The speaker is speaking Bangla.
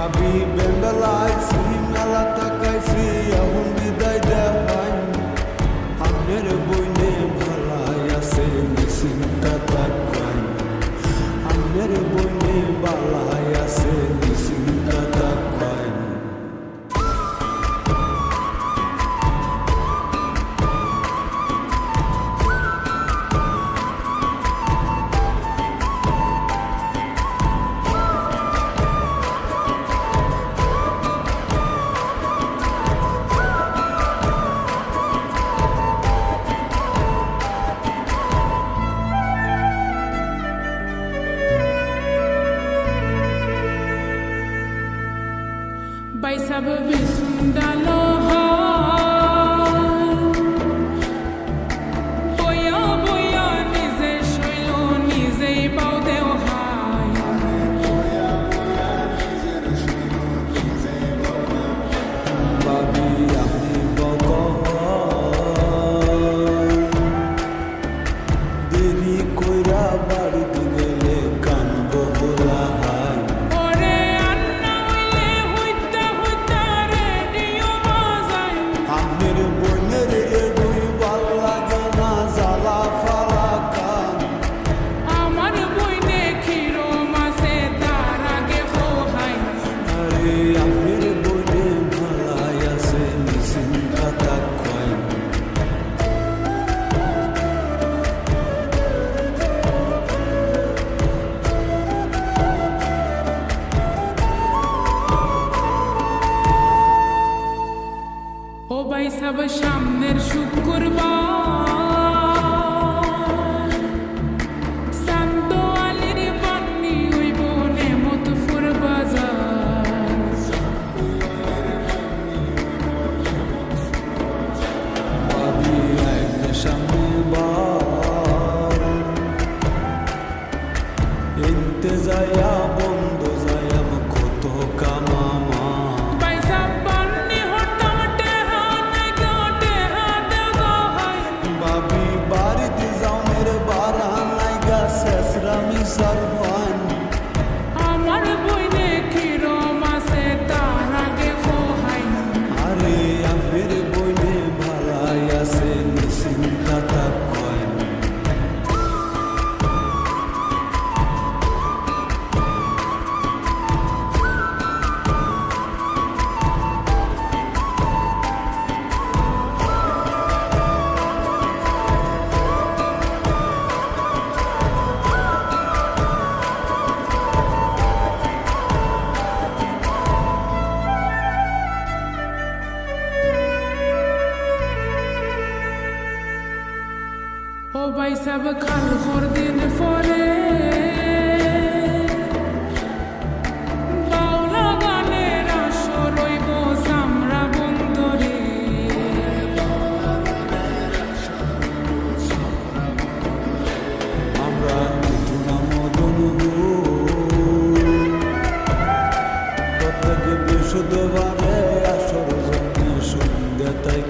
ভাবি বেঙ্গলাইছি মেলা তাকাইছি এখন বিদায় দেওয়াই আমের বইনে ভালাই আছে নিশ্চিন্তা তাকাই আমের বইনে ভালাই আছে নিশ্চিন্তা তাকাই By sabab sundalo boya boya nize shoilo nize baudeo hai babi ami bogo deri koira bari gele kan bola hai ও ভাই সব সামনের শুক্রবার শান্ত আলীর বান্নি হইব নেমতপুর বাজার ভাবি আইনে সামনে বার এনতে যায়া বন্ধ যায়া কত কামামা Sarwan আমার বইনে কিরম আছে তার আগে কোহাই আরে আমের বইনে ভালাই আছে নিশ্চিন্তা তাকাই ও ভাই সব কাল হর দিন ফলে বাউলা গানের আসর রইব সামরা বন্দরে আমরা মিথুনা মদন প্রত্যেক বৃহস্পতিবারে আসর সন্ধ্যা তাই